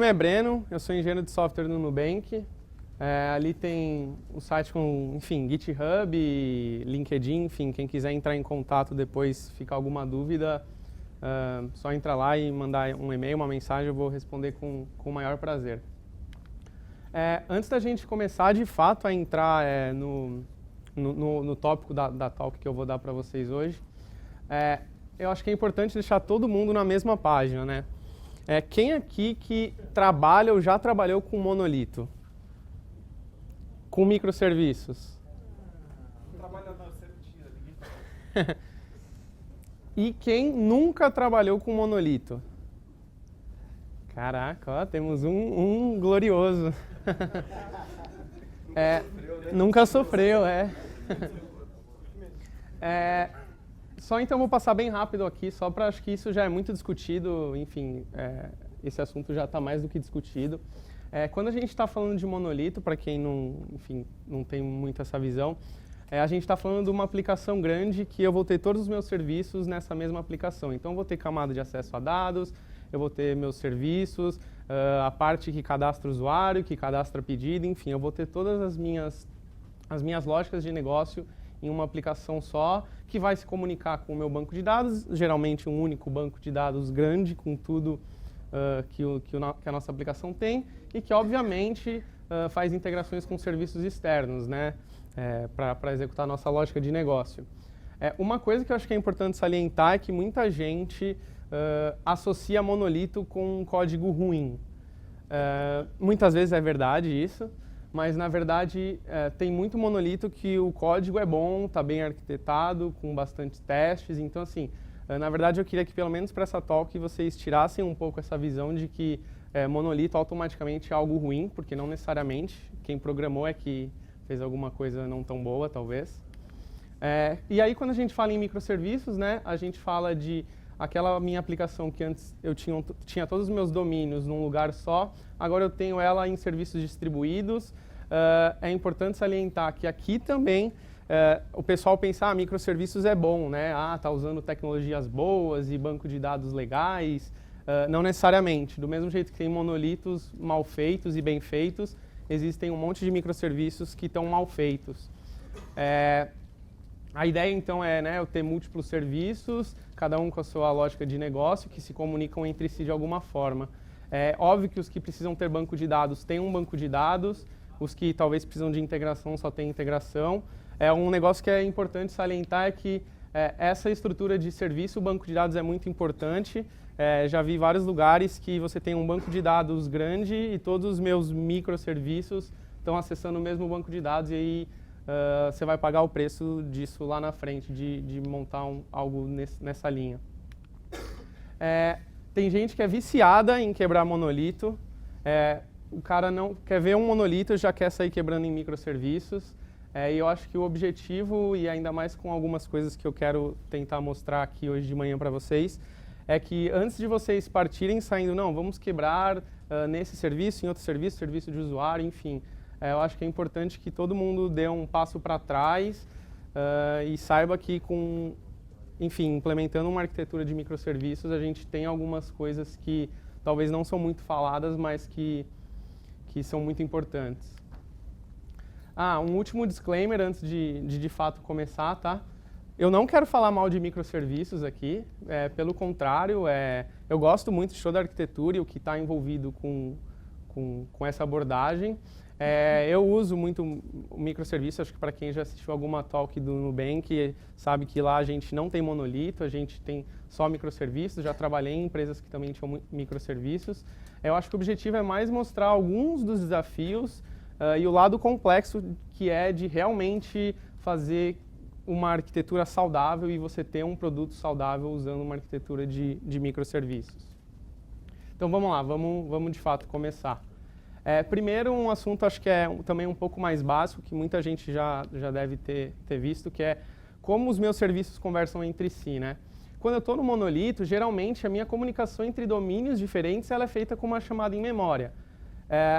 nome é Breno, eu sou engenheiro de software no Nubank. Ali tem o site com, enfim, GitHub, LinkedIn, enfim, quem quiser entrar em contato depois, ficar alguma dúvida, só entrar lá e mandar um e-mail, uma mensagem, eu vou responder com o maior prazer. Antes da gente começar, de fato, a entrar no tópico da talk que eu vou dar para vocês hoje, eu acho que é importante deixar todo mundo na mesma página, né? Quem aqui que trabalha ou já trabalhou com monolito? Com microserviços? Trabalhador certinho, ninguém. E quem nunca trabalhou com monolito? Caraca, ó, temos um glorioso. Nunca sofreu, Só então vou passar bem rápido aqui, só para acho que isso já é muito discutido, enfim, esse assunto já está mais do que discutido. Quando a gente está falando de monolito, para quem não tem muito essa visão, a gente está falando de uma aplicação grande que eu vou ter todos os meus serviços nessa mesma aplicação. Então, eu vou ter camada de acesso a dados, eu vou ter meus serviços, a parte que cadastra o usuário, que cadastra pedido, enfim, eu vou ter todas as minhas lógicas de negócio em uma aplicação só, que vai se comunicar com o meu banco de dados, geralmente um único banco de dados grande, com tudo que a nossa aplicação tem, e que, obviamente, faz integrações com serviços externos, né, para executar a nossa lógica de negócio. Uma coisa que eu acho que é importante salientar é que muita gente associa monolito com um código ruim. Muitas vezes é verdade isso, mas, na verdade, tem muito monolito que o código é bom, está bem arquitetado, com bastantes testes. Então, assim, na verdade, eu queria que, pelo menos para essa talk, vocês tirassem um pouco essa visão de que monolito automaticamente é algo ruim, porque não necessariamente. Quem programou é que fez alguma coisa não tão boa, talvez. E aí, quando a gente fala em microserviços, né, a gente fala de aquela minha aplicação que antes eu tinha todos os meus domínios num lugar só, agora eu tenho ela em serviços distribuídos. É importante salientar que aqui também o pessoal pensa, microserviços é bom, né? Tá usando tecnologias boas e banco de dados legais. Não necessariamente. Do mesmo jeito que tem monolitos mal feitos e bem feitos, existem um monte de microserviços que estão mal feitos. A ideia, então, é eu ter múltiplos serviços, cada um com a sua lógica de negócio, que se comunicam entre si de alguma forma. É óbvio que os que precisam ter banco de dados têm um banco de dados, os que talvez precisam de integração só têm integração. Um negócio que é importante salientar é que essa estrutura de serviço, o banco de dados é muito importante. Já vi vários lugares que você tem um banco de dados grande e todos os meus microserviços estão acessando o mesmo banco de dados, e aí você vai pagar o preço disso lá na frente, de montar algo nessa linha. Tem gente que é viciada em quebrar monolito. O cara não quer ver um monolito e já quer sair quebrando em microserviços. E eu acho que o objetivo, e ainda mais com algumas coisas que eu quero tentar mostrar aqui hoje de manhã para vocês, é que antes de vocês partirem saindo, não, vamos quebrar nesse serviço, em outro serviço, serviço de usuário, enfim. Eu acho que é importante que todo mundo dê um passo para trás e saiba que implementando uma arquitetura de microserviços, a gente tem algumas coisas que talvez não são muito faladas, mas que são muito importantes. Um último disclaimer antes de fato começar, tá? Eu não quero falar mal de microserviços aqui, pelo contrário, eu gosto muito de toda a arquitetura e o que está envolvido com essa abordagem. Eu uso muito o microserviço, acho que para quem já assistiu alguma talk do Nubank, sabe que lá a gente não tem monolito, a gente tem só microserviços, já trabalhei em empresas que também tinham microserviços. Eu acho que o objetivo é mais mostrar alguns dos desafios e o lado complexo que é de realmente fazer uma arquitetura saudável e você ter um produto saudável usando uma arquitetura de microserviços. Então vamos lá, vamos de fato começar. Primeiro, um assunto acho que é também um pouco mais básico, que muita gente já deve ter visto, que é como os meus serviços conversam entre si, né? Quando eu estou no monolito, geralmente a minha comunicação entre domínios diferentes ela é feita com uma chamada em memória.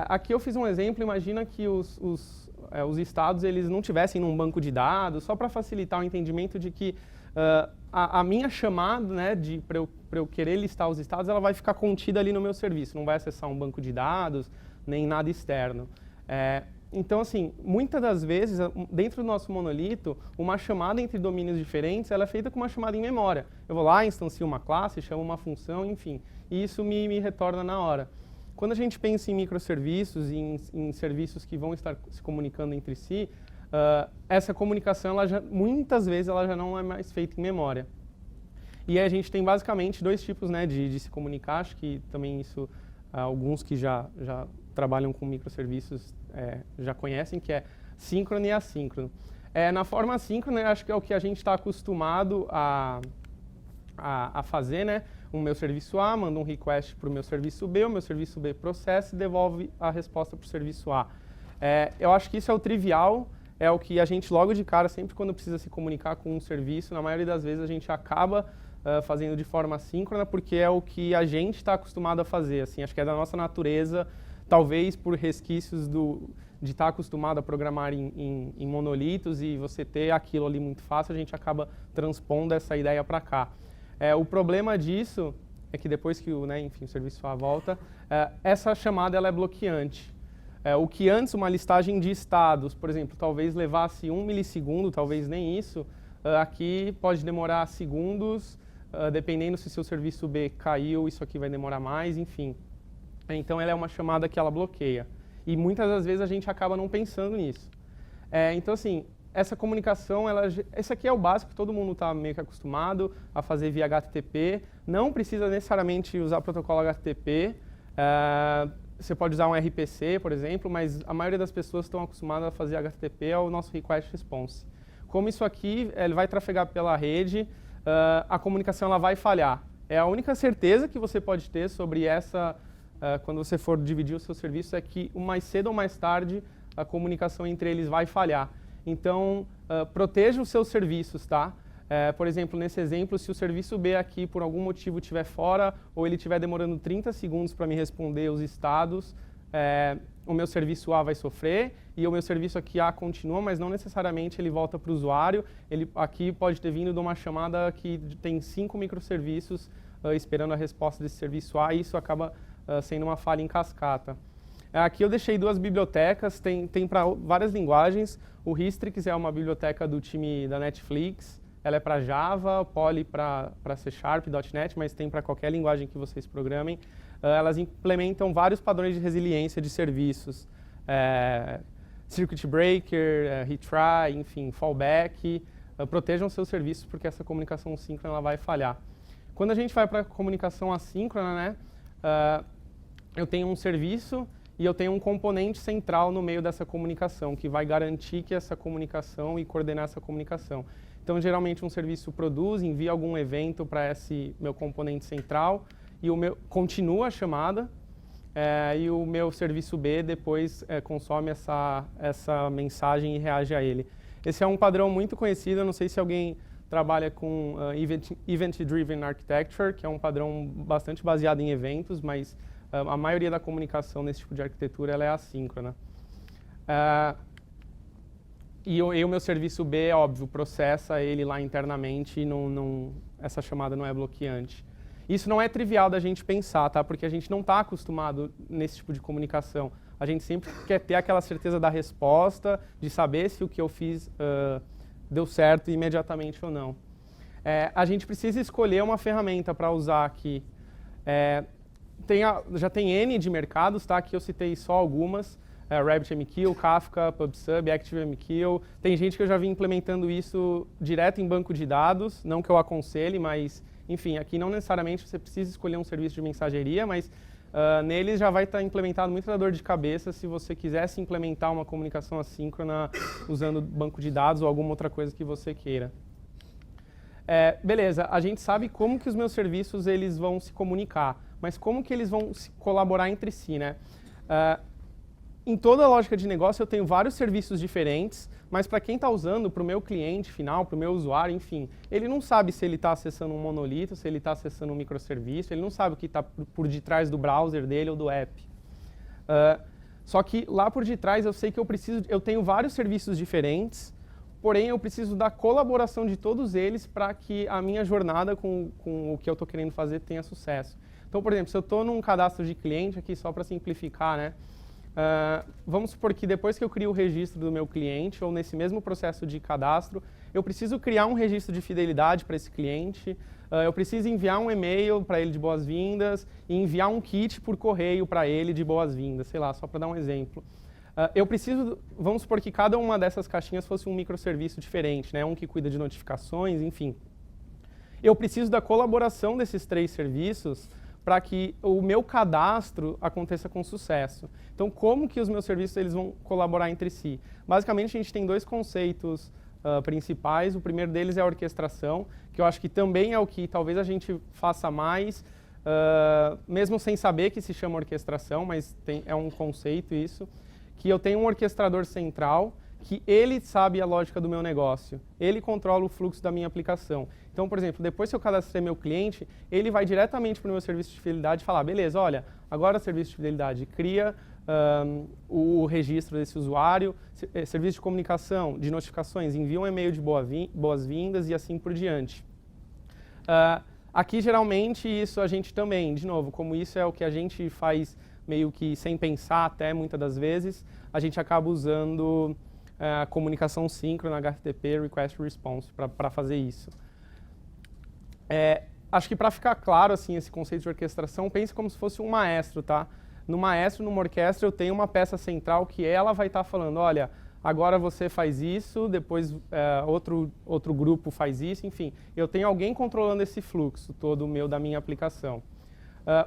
Aqui eu fiz um exemplo, imagina que os estados eles não tivessem num banco de dados, só para facilitar o entendimento de que a minha chamada, né, para eu querer listar os estados, ela vai ficar contida ali no meu serviço, não vai acessar um banco de dados, nem nada externo. Então, assim, muitas das vezes, dentro do nosso monolito, uma chamada entre domínios diferentes, ela é feita com uma chamada em memória. Eu vou lá, instancio uma classe, chamo uma função, enfim, e isso me retorna na hora. Quando a gente pensa em microserviços, em serviços que vão estar se comunicando entre si, essa comunicação, muitas vezes, ela já não é mais feita em memória. E aí a gente tem basicamente dois tipos, né, de se comunicar, acho que também isso, alguns que já trabalham com microserviços já conhecem, que é síncrono e assíncrono. Na forma assíncrona, acho que é o que a gente está acostumado a fazer, né? O meu serviço A manda um request para o meu serviço B, o meu serviço B processa e devolve a resposta para o serviço A. Eu acho que isso é o trivial, é o que a gente logo de cara, sempre quando precisa se comunicar com um serviço, na maioria das vezes a gente acaba fazendo de forma assíncrona, porque é o que a gente está acostumado a fazer. Assim, acho que é da nossa natureza, talvez por resquícios de estar acostumado a programar em monolitos e você ter aquilo ali muito fácil, a gente acaba transpondo essa ideia para cá. O problema disso é que depois que o serviço A volta, essa chamada ela é bloqueante. O que antes uma listagem de estados, por exemplo, talvez levasse 1 milissegundo, talvez nem isso, aqui pode demorar segundos, dependendo se seu serviço B caiu, isso aqui vai demorar mais, enfim. Então ela é uma chamada que ela bloqueia. E muitas das vezes a gente acaba não pensando nisso. Então assim, essa comunicação, esse aqui é o básico, todo mundo está meio que acostumado a fazer via HTTP. Não precisa necessariamente usar o protocolo HTTP. Você pode usar um RPC, por exemplo, mas a maioria das pessoas estão acostumadas a fazer HTTP ao nosso request response. Como isso aqui ele vai trafegar pela rede, a comunicação ela vai falhar. É a única certeza que você pode ter sobre essa, quando você for dividir o seu serviço, é que mais cedo ou mais tarde a comunicação entre eles vai falhar. Então, proteja os seus serviços, tá? Por exemplo, nesse exemplo, se o serviço B aqui por algum motivo estiver fora ou ele estiver demorando 30 segundos para me responder os estados, o meu serviço A vai sofrer e o meu serviço aqui A continua, mas não necessariamente ele volta para o usuário. Ele aqui pode ter vindo de uma chamada que tem 5 microserviços esperando a resposta desse serviço A e isso acaba sendo uma falha em cascata. Aqui eu deixei duas bibliotecas, tem para várias linguagens. O Hystrix é uma biblioteca do time da Netflix. Ela é para Java, Poly para C#, .NET, mas tem para qualquer linguagem que vocês programem. Elas implementam vários padrões de resiliência de serviços. Circuit Breaker, Retry, enfim, Fallback. Protejam seus serviços porque essa comunicação síncrona ela vai falhar. Quando a gente vai para a comunicação assíncrona, né, eu tenho um serviço e eu tenho um componente central no meio dessa comunicação, que vai garantir que essa comunicação e coordenar essa comunicação. Então, geralmente, um serviço produz, envia algum evento para esse meu componente central e continua a chamada e o meu serviço B depois consome essa mensagem e reage a ele. Esse é um padrão muito conhecido, eu não sei se alguém trabalha com Event Driven Architecture, que é um padrão bastante baseado em eventos, mas a maioria da comunicação nesse tipo de arquitetura ela é assíncrona. E o meu serviço B, é óbvio, processa ele lá internamente e essa chamada não é bloqueante. Isso não é trivial da gente pensar, tá? Porque a gente não está acostumado nesse tipo de comunicação. A gente sempre quer ter aquela certeza da resposta, de saber se o que eu fiz deu certo imediatamente ou não. A gente precisa escolher uma ferramenta para usar aqui. Já tem N de mercados, tá? Aqui eu citei só algumas. RabbitMQ, Kafka, PubSub, ActiveMQ. Tem gente que eu já vi implementando isso direto em banco de dados, não que eu aconselhe, mas, enfim, aqui não necessariamente você precisa escolher um serviço de mensageria, mas neles já vai estar implementado muita dor de cabeça se você quisesse implementar uma comunicação assíncrona usando banco de dados ou alguma outra coisa que você queira. Beleza, a gente sabe como que os meus serviços eles vão se comunicar, mas como que eles vão colaborar entre si, né? Em toda a lógica de negócio, eu tenho vários serviços diferentes, mas para quem está usando, para o meu cliente final, para o meu usuário, enfim, ele não sabe se ele está acessando um monolito, se ele está acessando um microserviço, ele não sabe o que está por detrás do browser dele ou do app. Só que lá por detrás eu sei que eu tenho vários serviços diferentes, porém eu preciso da colaboração de todos eles para que a minha jornada com o que eu estou querendo fazer tenha sucesso. Então, por exemplo, se eu estou num cadastro de cliente, aqui só para simplificar, né? Vamos supor que depois que eu crio o registro do meu cliente, ou nesse mesmo processo de cadastro, eu preciso criar um registro de fidelidade para esse cliente, eu preciso enviar um e-mail para ele de boas-vindas e enviar um kit por correio para ele de boas-vindas, sei lá, só para dar um exemplo. Eu preciso, vamos supor que cada uma dessas caixinhas fosse um microserviço diferente, né? Um que cuida de notificações, enfim. Eu preciso da colaboração desses 3 serviços para que o meu cadastro aconteça com sucesso. Então, como que os meus serviços eles vão colaborar entre si? Basicamente, a gente tem 2 conceitos principais. O primeiro deles é a orquestração, que eu acho que também é o que talvez a gente faça mais, mesmo sem saber que se chama orquestração, mas é um conceito isso, que eu tenho um orquestrador central, que ele sabe a lógica do meu negócio, ele controla o fluxo da minha aplicação. Então, por exemplo, depois que eu cadastrei meu cliente, ele vai diretamente para o meu serviço de fidelidade e falar, beleza, olha, agora o serviço de fidelidade cria o registro desse usuário, serviço de comunicação, de notificações, envia um e-mail de boas-vindas e assim por diante. Aqui, geralmente, isso a gente também, de novo, como isso é o que a gente faz meio que sem pensar até, muitas das vezes, a gente acaba usando a comunicação síncrona, HTTP, Request Response, para fazer isso. Acho que para ficar claro assim, esse conceito de orquestração, pense como se fosse um maestro, tá? No maestro, numa orquestra, eu tenho uma peça central que ela vai estar falando, olha, agora você faz isso, depois outro grupo faz isso, enfim. Eu tenho alguém controlando esse fluxo todo meu da minha aplicação.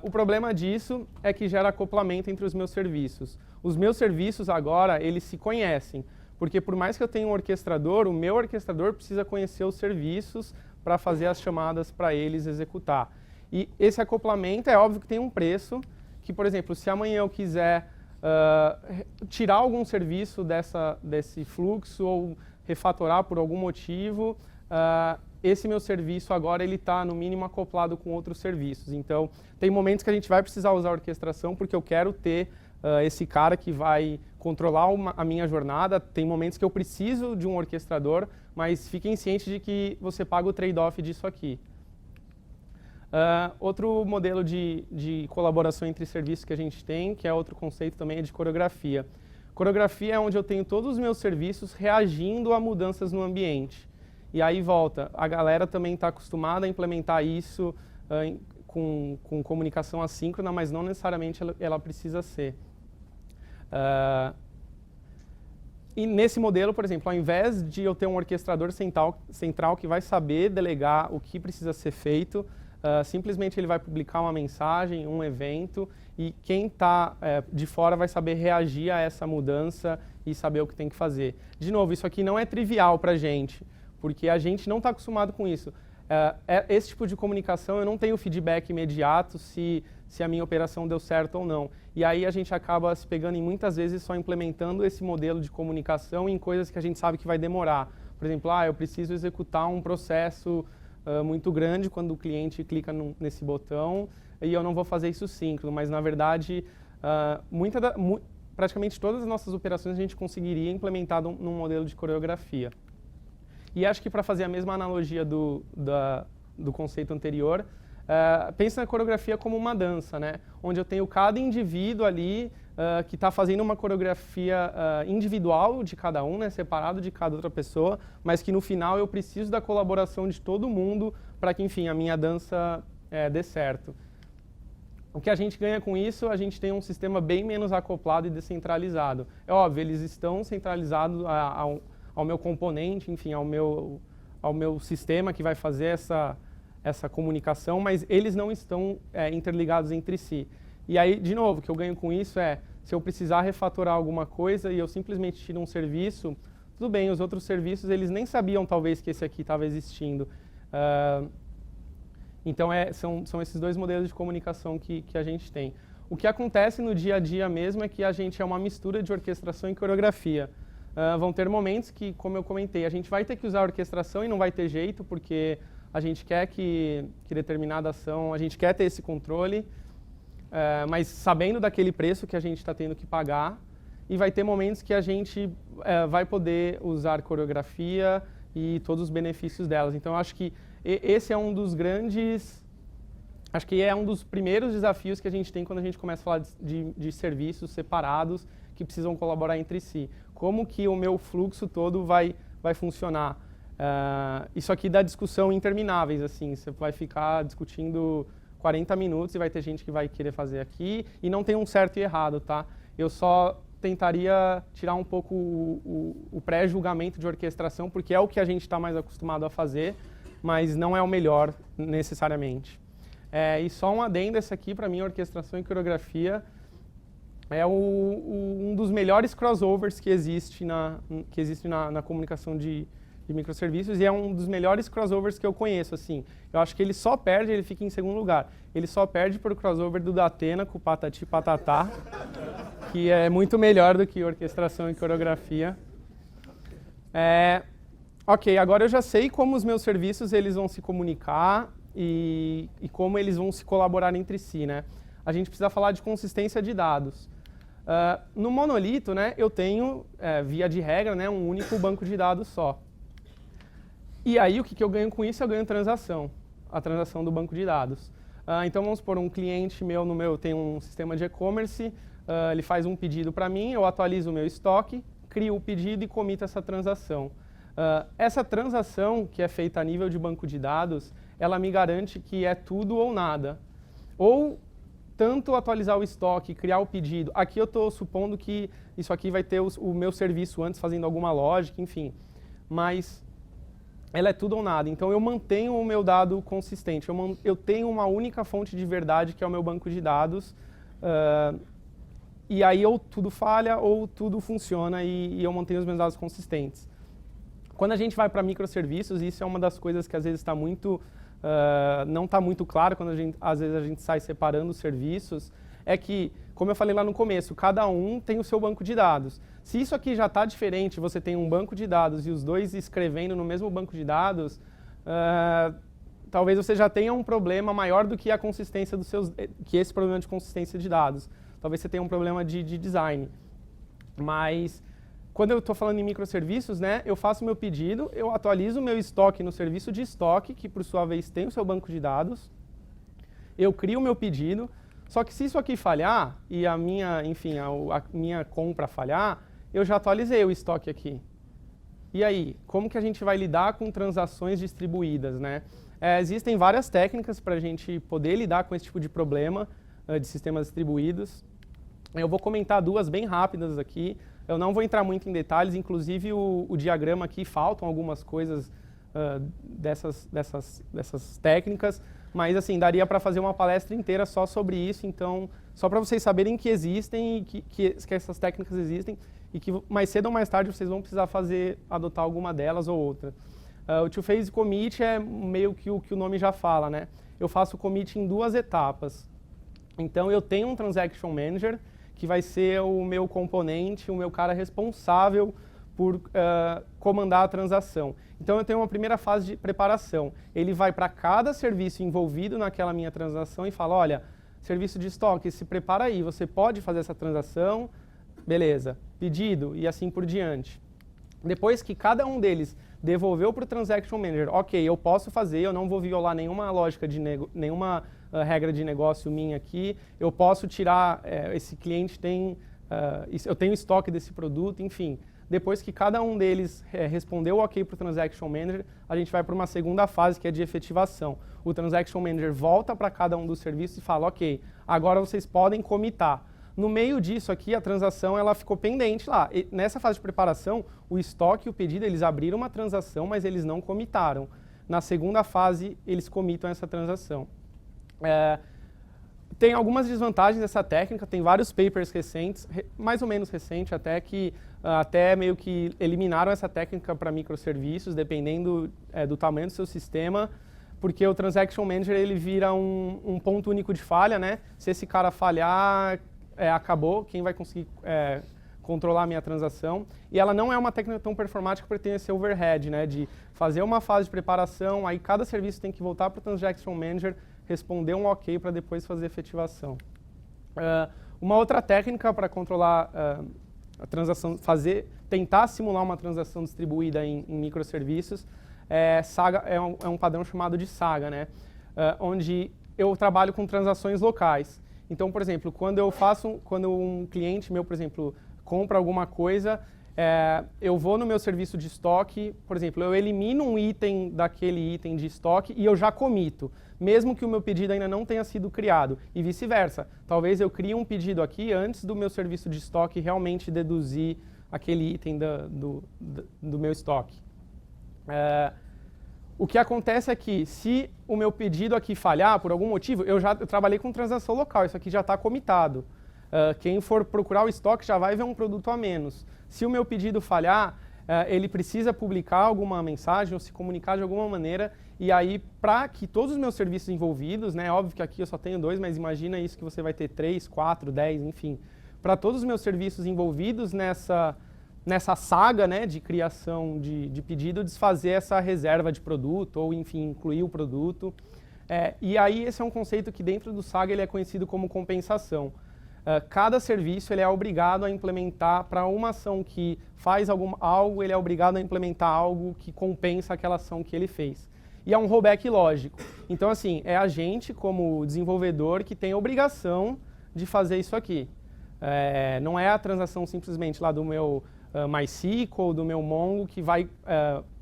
O problema disso é que gera acoplamento entre os meus serviços. Os meus serviços agora, eles se conhecem, porque por mais que eu tenha um orquestrador, o meu orquestrador precisa conhecer os serviços para fazer as chamadas para eles executar. E esse acoplamento é óbvio que tem um preço, que, por exemplo, se amanhã eu quiser tirar algum serviço desse fluxo ou refatorar por algum motivo, esse meu serviço agora ele está no mínimo acoplado com outros serviços. Então, tem momentos que a gente vai precisar usar a orquestração porque eu quero ter esse cara que vai controlar a minha jornada. Tem momentos que eu preciso de um orquestrador, mas fiquem cientes de que você paga o trade-off disso aqui. Outro modelo de colaboração entre serviços que a gente tem, que é outro conceito também, é de coreografia. Coreografia é onde eu tenho todos os meus serviços reagindo a mudanças no ambiente. E aí volta, a galera também está acostumada a implementar isso com comunicação assíncrona, mas não necessariamente ela precisa ser. E nesse modelo, por exemplo, ao invés de eu ter um orquestrador central que vai saber delegar o que precisa ser feito, simplesmente ele vai publicar uma mensagem, um evento, e quem está de fora vai saber reagir a essa mudança e saber o que tem que fazer. De novo, isso aqui não é trivial para a gente, porque a gente não está acostumado com isso. Esse tipo de comunicação eu não tenho feedback imediato se a minha operação deu certo ou não. E aí a gente acaba se pegando em muitas vezes só implementando esse modelo de comunicação em coisas que a gente sabe que vai demorar. Por exemplo, eu preciso executar um processo muito grande quando o cliente clica nesse botão e eu não vou fazer isso síncrono, mas na verdade praticamente todas as nossas operações a gente conseguiria implementar num modelo de coreografia. E acho que para fazer a mesma analogia do conceito anterior, pensa na coreografia como uma dança, né? Onde eu tenho cada indivíduo ali que está fazendo uma coreografia individual de cada um, né? Separado de cada outra pessoa, mas que no final eu preciso da colaboração de todo mundo para que, enfim, a minha dança dê certo. O que a gente ganha com isso, a gente tem um sistema bem menos acoplado e descentralizado. É óbvio, eles estão centralizados ao meu componente, enfim, ao meu sistema que vai fazer essa comunicação, mas eles não estão interligados entre si. E aí, de novo, o que eu ganho com isso se eu precisar refatorar alguma coisa e eu simplesmente tiro um serviço, tudo bem, os outros serviços, eles nem sabiam talvez que esse aqui estava existindo. Então, são esses 2 modelos de comunicação que a gente tem. O que acontece no dia a dia mesmo é que a gente é uma mistura de orquestração e coreografia. Vão ter momentos que, como eu comentei, a gente vai ter que usar a orquestração e não vai ter jeito, porque a gente quer que determinada ação, a gente quer ter esse controle, mas sabendo daquele preço que a gente está tendo que pagar. e vai ter momentos que a gente vai poder usar coreografia e todos os benefícios delas. Então, eu acho que esse é um dos grandes, acho que é um dos primeiros desafios que a gente tem quando a gente começa a falar de serviços separados que precisam colaborar entre si. Como que o meu fluxo todo vai funcionar? Isso aqui dá discussão intermináveis, assim, você vai ficar discutindo 40 minutos e vai ter gente que vai querer fazer aqui, e não tem um certo e errado, tá? Eu só tentaria tirar um pouco o pré-julgamento de orquestração, porque é o que a gente está mais acostumado a fazer, mas não é o melhor necessariamente. E só um adendo, esse aqui, para mim, orquestração e coreografia é um dos melhores crossovers que existe na comunicação de microserviços, e é um dos melhores crossovers que eu conheço, assim. Eu acho que ele só perde, ele fica em segundo lugar. Ele só perde para o crossover do Datena com o Patati Patatá, que é muito melhor do que orquestração e coreografia. Ok, agora eu já sei como os meus serviços eles vão se comunicar e como eles vão se colaborar entre si, né? A gente precisa falar de consistência de dados. No monolito, né, eu tenho, via de regra, né, um único banco de dados só. E aí, o que eu ganho com isso? Eu ganho transação, a transação do banco de dados. Então, vamos supor, um cliente meu tem um sistema de e-commerce, ele faz um pedido para mim, eu atualizo o meu estoque, crio o pedido e comito essa transação. Essa transação, que é feita a nível de banco de dados, ela me garante que é tudo ou nada. Ou tanto atualizar o estoque, criar o pedido. Aqui eu estou supondo que isso aqui vai ter o meu serviço antes, fazendo alguma lógica, enfim. Mas ela é tudo ou nada. Então, eu mantenho o meu dado consistente. Eu tenho uma única fonte de verdade, que é o meu banco de dados. E aí, ou tudo falha, ou tudo funciona, e eu mantenho os meus dados consistentes. Quando a gente vai para microserviços, isso é uma das coisas que às vezes está muito... não está muito claro quando às vezes a gente sai separando os serviços, é que, como eu falei lá no começo, cada um tem o seu banco de dados. Se isso aqui já está diferente, você tem um banco de dados e os dois escrevendo no mesmo banco de dados, talvez você já tenha um problema maior do que a consistência que esse problema de consistência de dados. Talvez você tenha um problema de design. Mas quando eu estou falando em microserviços, né, eu faço meu pedido, eu atualizo o meu estoque no serviço de estoque, que por sua vez tem o seu banco de dados, eu crio o meu pedido, só que se isso aqui falhar, e a minha compra falhar, eu já atualizei o estoque aqui. E aí, como que a gente vai lidar com transações distribuídas, né? Existem várias técnicas para a gente poder lidar com esse tipo de problema de sistemas distribuídos. Eu vou comentar duas bem rápidas aqui. Eu não vou entrar muito em detalhes, inclusive o diagrama aqui faltam algumas coisas dessas técnicas, mas assim, daria para fazer uma palestra inteira só sobre isso, então, só para vocês saberem que existem, e que essas técnicas existem, e que mais cedo ou mais tarde vocês vão precisar adotar alguma delas ou outra. O two-phase commit é meio que o que o nome já fala, né? Eu faço o commit em duas etapas. Então, eu tenho um Transaction Manager, que vai ser o meu componente, o meu cara responsável por comandar a transação. Então, eu tenho uma primeira fase de preparação. Ele vai para cada serviço envolvido naquela minha transação e fala, olha, serviço de estoque, se prepara aí, você pode fazer essa transação, beleza, pedido e assim por diante. Depois que cada um deles devolveu para o Transaction Manager, ok, eu posso fazer, eu não vou violar nenhuma lógica nenhuma regra de negócio minha aqui, eu posso tirar, esse cliente tem, eu tenho estoque desse produto, enfim. Depois que cada um deles respondeu ok para o Transaction Manager, a gente vai para uma segunda fase, que é de efetivação. O Transaction Manager volta para cada um dos serviços e fala, ok, agora vocês podem commitar. No meio disso aqui, a transação ela ficou pendente lá. E nessa fase de preparação, o estoque e o pedido, eles abriram uma transação, mas eles não commitaram. Na segunda fase, eles commitam essa transação. Tem algumas desvantagens dessa técnica, tem vários papers recentes, mais ou menos recentes até, que até meio que eliminaram essa técnica para microserviços, dependendo do tamanho do seu sistema, porque o Transaction Manager ele vira um ponto único de falha, né? Se esse cara falhar, acabou, quem vai conseguir controlar a minha transação? E ela não é uma técnica tão performática para ter esse overhead, né? De fazer uma fase de preparação, aí cada serviço tem que voltar para o Transaction Manager, responder um ok para depois fazer efetivação. Uma outra técnica para controlar a transação, tentar simular uma transação distribuída em microserviços, Saga é um padrão chamado de Saga, né? Onde eu trabalho com transações locais. Então, por exemplo, quando um cliente meu, por exemplo, compra alguma coisa, eu vou no meu serviço de estoque, por exemplo, eu elimino um item daquele item de estoque e eu já comito, mesmo que o meu pedido ainda não tenha sido criado, e vice-versa. Talvez eu crie um pedido aqui antes do meu serviço de estoque realmente deduzir aquele item do meu estoque. O que acontece é que, se o meu pedido aqui falhar, por algum motivo, eu trabalhei com transação local, isso aqui já está comitado. Quem for procurar o estoque já vai ver um produto a menos. Se o meu pedido falhar, ele precisa publicar alguma mensagem ou se comunicar de alguma maneira, e aí, para que todos os meus serviços envolvidos, né, óbvio que aqui eu só tenho 2, mas imagina isso que você vai ter 3, 4, 10, enfim. Para todos os meus serviços envolvidos nessa saga, né, de criação de pedido, desfazer essa reserva de produto, ou enfim, incluir o produto. E aí esse é um conceito que dentro do Saga ele é conhecido como compensação. Cada serviço ele é obrigado a implementar, para uma ação que faz algo, ele é obrigado a implementar algo que compensa aquela ação que ele fez. E é um rollback lógico. Então, assim, é a gente, como desenvolvedor, que tem a obrigação de fazer isso aqui. Não é a transação simplesmente lá do meu MySQL, do meu Mongo, que vai,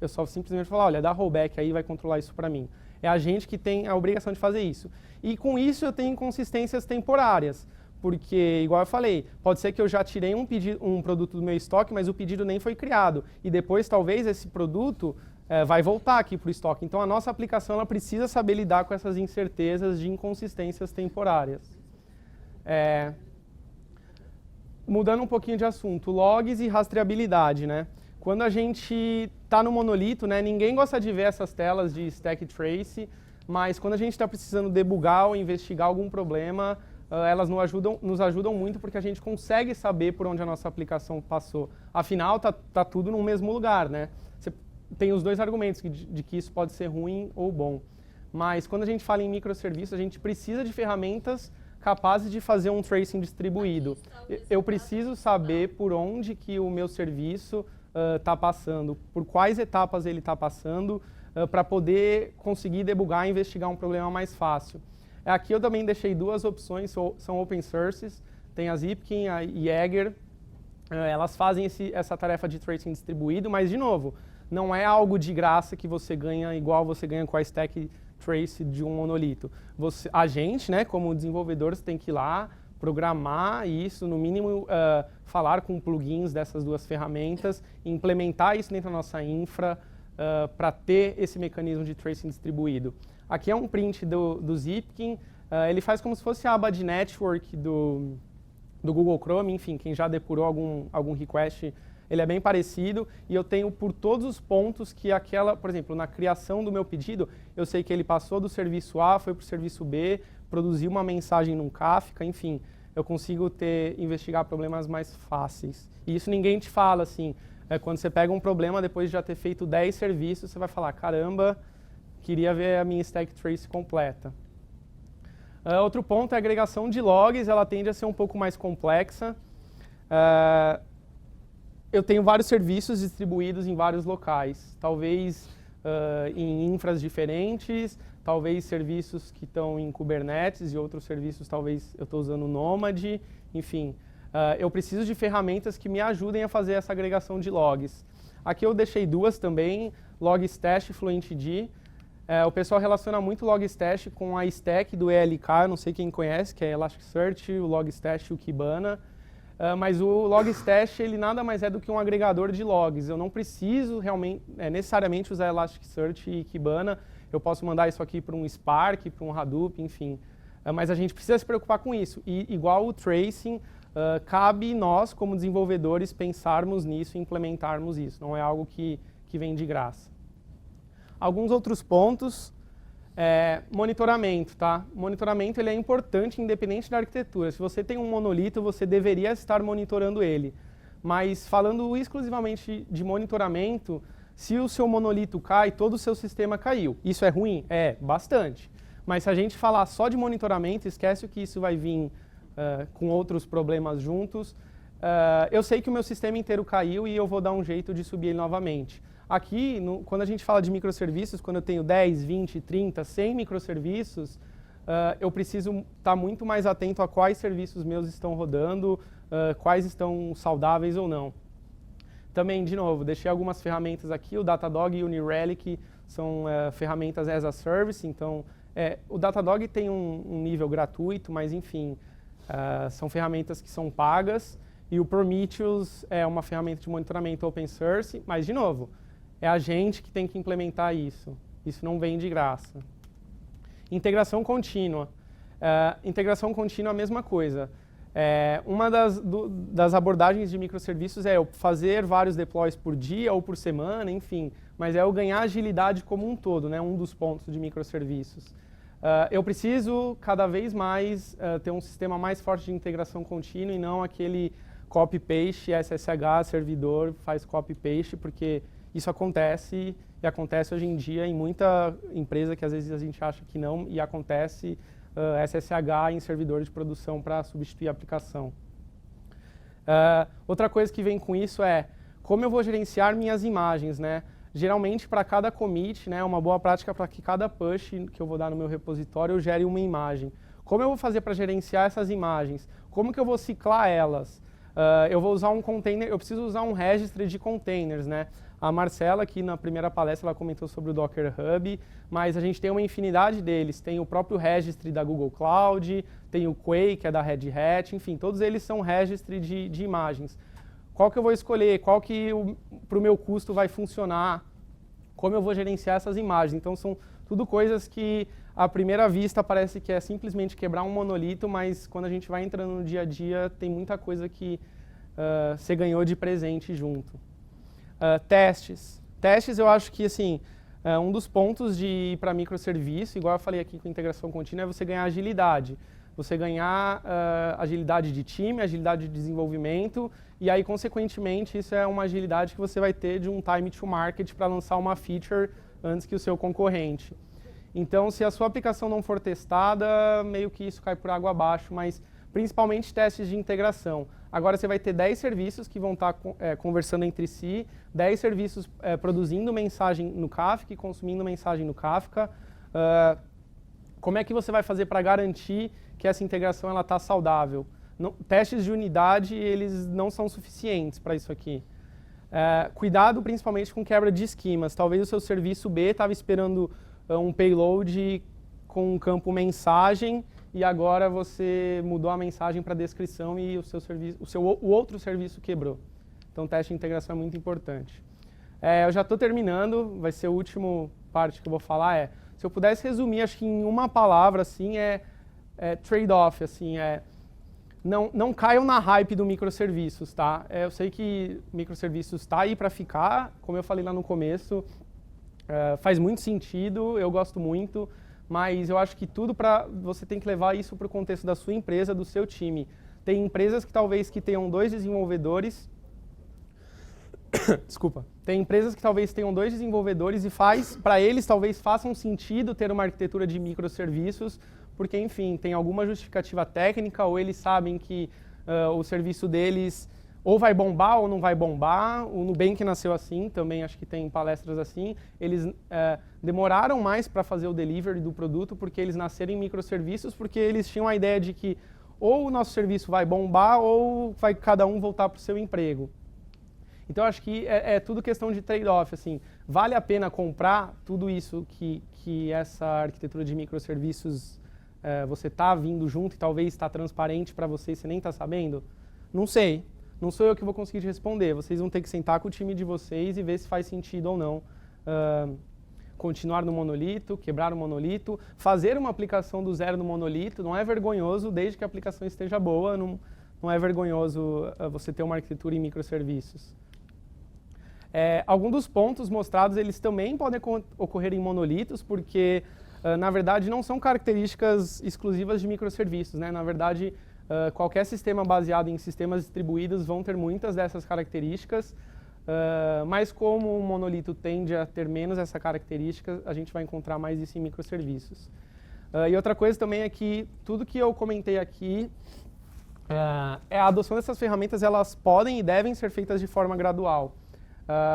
eu só simplesmente falar, olha, dá rollback aí, vai controlar isso para mim. É a gente que tem a obrigação de fazer isso. E com isso eu tenho inconsistências temporárias. Porque, igual eu falei, pode ser que eu já tirei um produto do meu estoque, mas o pedido nem foi criado. E depois, talvez, esse produto vai voltar aqui para o estoque. Então, a nossa aplicação ela precisa saber lidar com essas incertezas de inconsistências temporárias. Mudando um pouquinho de assunto, logs e rastreabilidade, né? Quando a gente está no monolito, né, ninguém gosta de ver essas telas de stack trace, mas quando a gente está precisando debugar ou investigar algum problema, elas nos ajudam muito porque a gente consegue saber por onde a nossa aplicação passou. Afinal, tá tudo no mesmo lugar, né? Você tem os dois argumentos de que isso pode ser ruim ou bom. Mas quando a gente fala em microserviços, a gente precisa de ferramentas capazes de fazer um tracing distribuído. Eu preciso saber por onde que o meu serviço está passando, por quais etapas ele está passando, para poder conseguir debugar e investigar um problema mais fácil. Aqui eu também deixei duas opções, são open sources, tem a Zipkin e a Jaeger, elas fazem essa tarefa de tracing distribuído, mas de novo, não é algo de graça que você ganha igual você ganha com a stack trace de um monolito. A gente, né, como desenvolvedores, tem que ir lá, programar isso, no mínimo falar com plugins dessas duas ferramentas, implementar isso dentro da nossa infra para ter esse mecanismo de tracing distribuído. Aqui é um print do Zipkin, ele faz como se fosse a aba de network do Google Chrome, enfim, quem já depurou algum request, ele é bem parecido, e eu tenho por todos os pontos que por exemplo, na criação do meu pedido, eu sei que ele passou do serviço A, foi para o serviço B, produziu uma mensagem num Kafka, enfim, eu consigo investigar problemas mais fáceis. E isso ninguém te fala, assim, quando você pega um problema, depois de já ter feito 10 serviços, você vai falar, caramba, queria ver a minha stack trace completa. Outro ponto é a agregação de logs, ela tende a ser um pouco mais complexa. Eu tenho vários serviços distribuídos em vários locais, talvez em infras diferentes, talvez serviços que estão em Kubernetes e outros serviços talvez eu estou usando Nomad, enfim. Eu preciso de ferramentas que me ajudem a fazer essa agregação de logs. Aqui eu deixei duas também, Logstash e FluentD. O pessoal relaciona muito o Logstash com a stack do ELK, eu não sei quem conhece, que é Elasticsearch, o Logstash e o Kibana. Mas o Logstash, ele nada mais é do que um agregador de logs. Eu não preciso necessariamente usar Elasticsearch e Kibana. Eu posso mandar isso aqui para um Spark, para um Hadoop, enfim. Mas a gente precisa se preocupar com isso. E igual o tracing, cabe nós, como desenvolvedores, pensarmos nisso e implementarmos isso. Não é algo que vem de graça. Alguns outros pontos. Monitoramento, tá? Monitoramento ele é importante independente da arquitetura. Se você tem um monolito, você deveria estar monitorando ele. Mas falando exclusivamente de monitoramento, se o seu monolito cai, todo o seu sistema caiu. Isso é ruim? É, bastante. Mas se a gente falar só de monitoramento, esquece que isso vai vir com outros problemas juntos. eu sei que o meu sistema inteiro caiu e eu vou dar um jeito de subir ele novamente. Aqui, quando a gente fala de microserviços, quando eu tenho 10, 20, 30, 100 microserviços, eu preciso estar muito mais atento a quais serviços meus estão rodando, quais estão saudáveis ou não. Também, de novo, deixei algumas ferramentas aqui, o Datadog e o New Relic são ferramentas as a service, então o Datadog tem um nível gratuito, mas enfim, são ferramentas que são pagas, e o Prometheus é uma ferramenta de monitoramento open source, mas de novo, é a gente que tem que implementar isso não vem de graça. Integração contínua. Integração contínua é a mesma coisa. Uma das abordagens de microserviços é eu fazer vários deploys por dia ou por semana, enfim, mas é eu ganhar agilidade como um todo, né, um dos pontos de microserviços. Eu preciso cada vez mais ter um sistema mais forte de integração contínua e não aquele copy-paste, SSH, servidor, faz copy-paste, porque isso acontece e acontece hoje em dia em muita empresa que às vezes a gente acha que não e acontece SSH em servidores de produção para substituir a aplicação. Outra coisa que vem com isso é como eu vou gerenciar minhas imagens, né? Geralmente, para cada commit, né, uma boa prática para que cada push que eu vou dar no meu repositório eu gere uma imagem. Como eu vou fazer para gerenciar essas imagens? Como que eu vou ciclar elas? Eu vou usar um container, eu preciso usar um registry de containers, né? A Marcela, aqui na primeira palestra, ela comentou sobre o Docker Hub, mas a gente tem uma infinidade deles. Tem o próprio registry da Google Cloud, tem o Quay, que é da Red Hat, enfim, todos eles são registry de imagens. Qual que eu vou escolher? Qual que para o meu custo vai funcionar? Como eu vou gerenciar essas imagens? Então, são tudo coisas que, à primeira vista, parece que é simplesmente quebrar um monolito, mas quando a gente vai entrando no dia a dia, tem muita coisa que você ganhou de presente junto. Testes. Testes, eu acho que, assim, um dos pontos de ir para microserviço, igual eu falei aqui com integração contínua, é você ganhar agilidade. Você ganhar agilidade de time, agilidade de desenvolvimento, e aí, consequentemente, isso é uma agilidade que você vai ter de um time to market para lançar uma feature antes que o seu concorrente. Então, se a sua aplicação não for testada, meio que isso cai por água abaixo, mas principalmente testes de integração. Agora você vai ter 10 serviços que vão estar conversando entre si, 10 serviços produzindo mensagem no Kafka e consumindo mensagem no Kafka. Como é que você vai fazer para garantir que essa integração está saudável? Testes de unidade, eles não são suficientes para isso aqui. Cuidado principalmente com quebra de esquemas. Talvez o seu serviço B estava esperando um payload com um campo mensagem e agora você mudou a mensagem para descrição e o outro serviço quebrou. Então, teste de integração é muito importante. Eu já estou terminando, vai ser a última parte que eu vou falar. Se eu pudesse resumir, acho que em uma palavra, assim, trade-off, assim, não caiam na hype do microserviços, tá? Eu sei que microserviços está aí para ficar, como eu falei lá no começo, faz muito sentido, eu gosto muito, mas eu acho que tudo você tem que levar isso para o contexto da sua empresa, do seu time. Tem empresas que talvez tenham 2 desenvolvedores, desculpa, tem empresas que talvez tenham 2 desenvolvedores e para eles talvez façam sentido ter uma arquitetura de microserviços, porque, enfim, tem alguma justificativa técnica ou eles sabem que o serviço deles ou vai bombar ou não vai bombar. O Nubank nasceu assim, também acho que tem palestras assim. Eles demoraram mais para fazer o delivery do produto porque eles nasceram em microserviços, porque eles tinham a ideia de que ou o nosso serviço vai bombar ou vai cada um voltar para o seu emprego. Então, acho que é tudo questão de trade-off. Assim, vale a pena comprar tudo isso que essa arquitetura de microserviços você está vindo junto e talvez está transparente para você e você nem está sabendo? Não sei. Não sou eu que vou conseguir te responder. Vocês vão ter que sentar com o time de vocês e ver se faz sentido ou não. Continuar no monolito, quebrar o monolito, fazer uma aplicação do zero no monolito, não é vergonhoso, desde que a aplicação esteja boa, não é vergonhoso você ter uma arquitetura em microserviços. Alguns dos pontos mostrados, eles também podem ocorrer em monolitos, porque, na verdade, não são características exclusivas de microserviços, né? Na verdade, qualquer sistema baseado em sistemas distribuídos vão ter muitas dessas características, mas como o monolito tende a ter menos essa característica, a gente vai encontrar mais isso em microserviços. E outra coisa também é que tudo que eu comentei aqui a adoção dessas ferramentas, elas podem e devem ser feitas de forma gradual.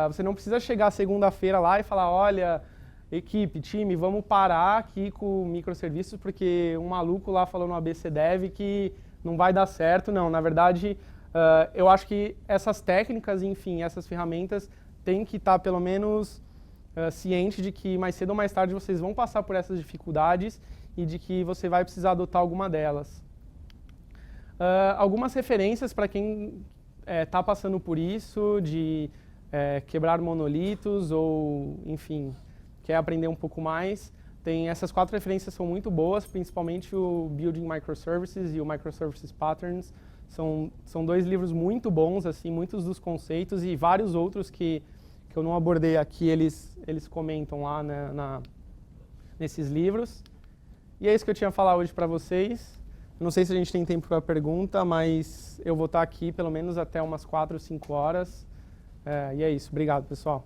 Você não precisa chegar segunda-feira lá e falar, olha, equipe, time, vamos parar aqui com microserviços porque um maluco lá falou no ABCDev que não vai dar certo. Não, na verdade, eu acho que essas técnicas, enfim, essas ferramentas têm que estar pelo menos ciente de que mais cedo ou mais tarde vocês vão passar por essas dificuldades e de que você vai precisar adotar alguma delas. Algumas referências para quem está passando por isso, de quebrar monolitos ou, enfim, quer aprender um pouco mais. Essas 4 referências são muito boas, principalmente o Building Microservices e o Microservices Patterns. São 2 livros muito bons, assim, muitos dos conceitos e vários outros que eu não abordei aqui, eles comentam lá, né, nesses livros. E é isso que eu tinha a falar hoje para vocês. Não sei se a gente tem tempo para pergunta, mas eu vou estar aqui pelo menos até umas 4 ou 5 horas. E é isso. Obrigado, pessoal.